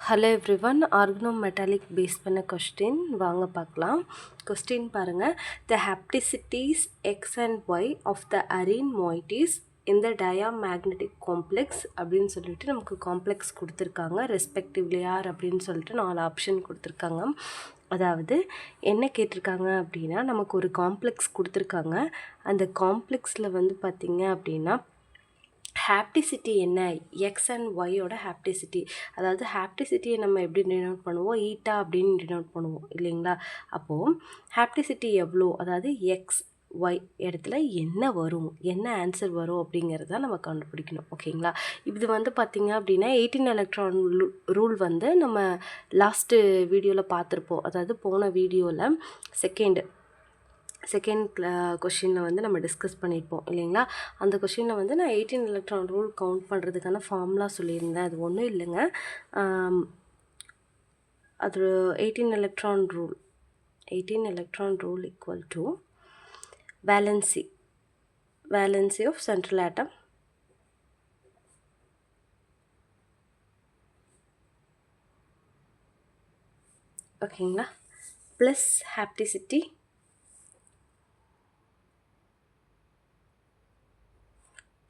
Hello everyone, organometallic base பண்ண question வாங்க பார்க்கலாம். கொஸ்டின் பாருங்கள். The hapticities x and y of the arene moieties இந்த டயாமேக்னெட்டிக் காம்ப்ளெக்ஸ் அப்படின்னு சொல்லிட்டு நமக்கு காம்ப்ளெக்ஸ் கொடுத்துருக்காங்க. ரெஸ்பெக்டிவ்லி யார் அப்படின்னு சொல்லிட்டு 4 ஆப்ஷன் கொடுத்துருக்காங்க. அதாவது என்ன கேட்டிருக்காங்க அப்படின்னா, நமக்கு ஒரு காம்ப்ளெக்ஸ் கொடுத்துருக்காங்க. அந்த காம்ப்ளெக்ஸில் வந்து பார்த்திங்க அப்படின்னா ஹாப்டிசிட்டி என்ன, எக்ஸ் அண்ட் ஒய்யோட ஹாப்டிசிட்டி. அதாவது ஹாப்டிசிட்டியை நம்ம எப்படி டினோட் பண்ணுவோம், ஈட்டா அப்படின்னு டினோட் பண்ணுவோம் இல்லைங்களா. அப்போது ஹாப்டிசிட்டி எவ்வளோ, அதாவது எக்ஸ் ஒய் இடத்துல என்ன வரும், என்ன ஆன்சர் வரும் அப்படிங்கிறத நம்ம கண்டுபிடிக்கணும். ஓகேங்களா. இது வந்து பார்த்திங்க அப்படின்னா 18 எலக்ட்ரான் ரூல் வந்து நம்ம லாஸ்ட்டு வீடியோவில் பார்த்துருப்போம். அதாவது போன வீடியோவில் செகண்ட் கொஷினில் வந்து நம்ம டிஸ்கஸ் பண்ணியிருப்போம் இல்லைங்களா. அந்த கொஷினில் வந்து நான் 18 எலக்ட்ரான் ரூல் கவுண்ட் பண்ணுறதுக்கான ஃபார்முலா சொல்லியிருந்தேன். அது ஒன்றும் இல்லைங்க, அது 18 electron rule equal to valency of central atom ஓகேங்களா, plus hapticity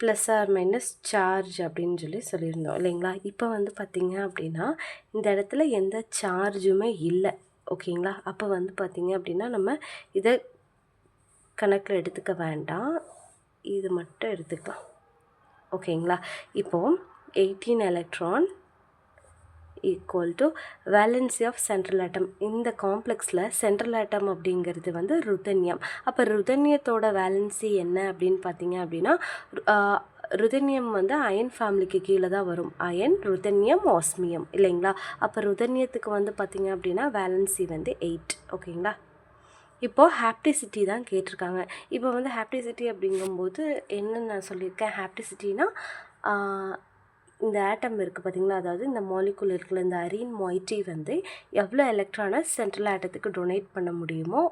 plus or minus charge அப்படின்னு சொல்லியிருந்தோம் இல்லைங்களா. இப்போ வந்து பார்த்திங்க அப்படின்னா இந்த இடத்துல எந்த சார்ஜுமே இல்லை. ஓகேங்களா. அப்போ வந்து பார்த்திங்க அப்படின்னா நம்ம இதை கணக்கில் எடுத்துக்க வேண்டாம், இது மட்டும் எடுத்துக்கலாம். ஓகேங்களா. இப்போது 18 electron equal to valency of central atom. இந்த காம்ப்ளெக்ஸில் சென்ட்ரல் ஆட்டம் அப்படிங்கிறது வந்து ருதன்யம். அப்போ ருதன்யத்தோட வேலன்சி என்ன அப்படின்னு பார்த்தீங்க அப்படின்னா, ருதன்யம் வந்து அயன் ஃபேமிலிக்கு கீழே தான் வரும். அயன், ருதன்யம், ஆஸ்மியம் இல்லைங்களா. அப்போ ருதன்யத்துக்கு வந்து பார்த்திங்க அப்படின்னா வேலன்சி வந்து 8. ஓகேங்களா. இப்போது ஹாப்டிசிட்டி தான் கேட்டிருக்காங்க. இப்போ வந்து ஹாப்டிசிட்டி அப்படிங்கும்போது என்ன நான் சொல்லியிருக்கேன், ஹாப்டிசிட்டினா இந்த ஆட்டம் இருக்குது பார்த்திங்களா, அதாவது இந்த மாலிகுல் இருக்குல்ல, இந்த அரீன் moiety வந்து எவ்வளோ எலக்ட்ரானை சென்ட்ரல் ஆட்டத்துக்கு டொனேட் பண்ண முடியுமோ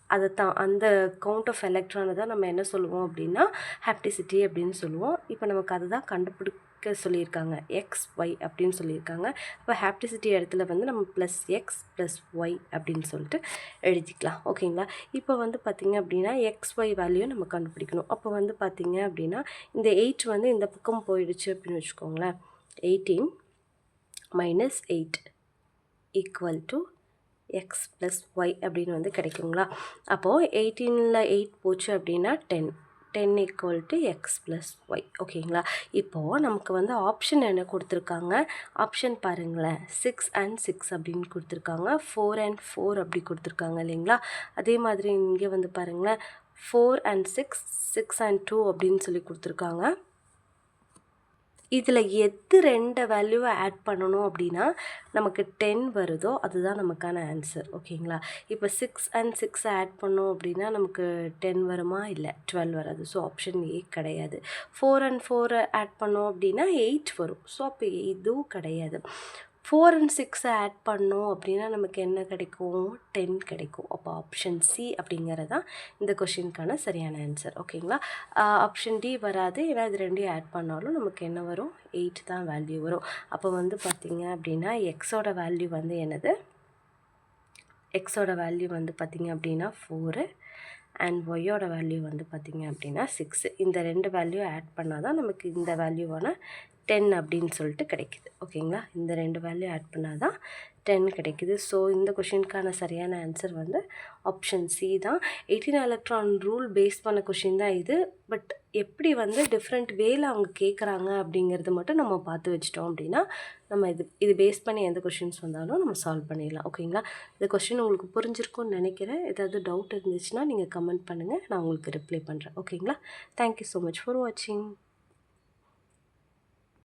அதை தான், அந்த கவுண்ட் ஆஃப் எலக்ட்ரானை தான் நம்ம என்ன சொல்லுவோம் அப்படின்னா ஹாப்டிசிட்டி அப்படின்னு சொல்லுவோம். இப்போ நமக்கு அதை தான் கண்டுபிடிக்க சொல்லியிருக்காங்க, எக்ஸ் ஒய் அப்படின்னு சொல்லியிருக்காங்க. அப்போ ஹாப்டிசிட்டி இடத்துல வந்து நம்ம ப்ளஸ் எக்ஸ் ப்ளஸ் ஒய் அப்படின்னு சொல்லிட்டு எழுதிக்கலாம். ஓகேங்களா. இப்போ வந்து பார்த்திங்க அப்படின்னா எக்ஸ் ஒய் வேல்யூ நம்ம கண்டுபிடிக்கணும். அப்போ வந்து பார்த்திங்க அப்படின்னா இந்த 8 வந்து இந்த பக்கம் போயிடுச்சு அப்படின்னு வச்சுக்கோங்களேன். 18 minus 8 equal to x plus y அப்படின்னு வந்து கிடைக்குங்களா. அப்போது 18ல் 8 போச்சு அப்படின்னா 10 equal to x plus y. ஓகேங்களா. இப்போது நமக்கு வந்து ஆப்ஷன் என்ன கொடுத்துருக்காங்க, ஆப்ஷன் பாருங்களேன், 6 and 6 அப்படின்னு கொடுத்துருக்காங்க, 4 and 4 அப்படி கொடுத்துருக்காங்க இல்லைங்களா. அதே மாதிரி இங்கே வந்து பாருங்களேன், 4 and 6, 6 and 2 அப்படின்னு சொல்லி கொடுத்துருக்காங்க. இதில் எது 2 வேல்யூவை ஆட் பண்ணணும் அப்படின்னா நமக்கு 10 வருதோ அதுதான் நமக்கான ஆன்சர். ஓகேங்களா. இப்போ 6 and 6 ஆட் பண்ணோம் அப்படின்னா நமக்கு 10 வருமா, இல்லை 12 வராது. ஸோ ஆப்ஷன் ஏ கிடையாது. 4 and 4 ஆட் பண்ணோம் அப்படின்னா 8 வரும். ஸோ அப்போ இதுவும் கிடையாது. 4 and 6 ஆட் பண்ணோம் அப்படின்னா நமக்கு என்ன கிடைக்கும், 10 கிடைக்கும். அப்போ ஆப்ஷன் சி அப்படிங்கிறது தான் இந்த கொஷினுக்கான சரியான ஆன்சர். ஓகேங்களா. ஆப்ஷன் டி வராது, ஏன்னா இது ரெண்டையும் ஆட் பண்ணாலும் நமக்கு என்ன வரும், 8 தான் வேல்யூ வரும். அப்போ வந்து பார்த்திங்க அப்படின்னா எக்ஸோட வேல்யூ வந்து என்னது, எக்ஸோட வேல்யூ வந்து பார்த்திங்க அப்படின்னா 4 அண்ட் ஒய்யோட வேல்யூ வந்து பார்த்திங்க அப்படின்னா 6. இந்த 2 வேல்யூ ஆட் பண்ணால் தான் நமக்கு இந்த வேல்யூவான 10 அப்படின்னு சொல்லிட்டு கிடைக்குது. ஓகேங்களா. இந்த 2 வேல்யூ ஆட் பண்ணால் தான் 10 கிடைக்குது. ஸோ இந்த கொஷினுக்கான சரியான ஆன்சர் வந்து ஆப்ஷன் சி தான். 18 எலக்ட்ரான் ரூல் பேஸ் பண்ண கொஷின் தான் இது. பட் எப்படி வந்து டிஃப்ரெண்ட் வேல அவங்க கேட்குறாங்க அப்படிங்கிறது மட்டும் நம்ம பார்த்து வச்சிட்டோம் அப்படின்னா நம்ம இது பேஸ் பண்ணி எந்த கொஷின்ஸ் வந்தாலும் நம்ம சால்வ் பண்ணிடலாம். ஓகேங்களா. இந்த கொஷின் உங்களுக்கு புரிஞ்சிருக்கும்னு நினைக்கிறேன். ஏதாவது டவுட் இருந்துச்சுன்னா நீங்கள் கமெண்ட் பண்ணுங்கள், நான் உங்களுக்கு ரிப்ளை பண்ணுறேன். ஓகேங்களா. தேங்க்யூ ஸோ மச் ஃபார் வாட்சிங்.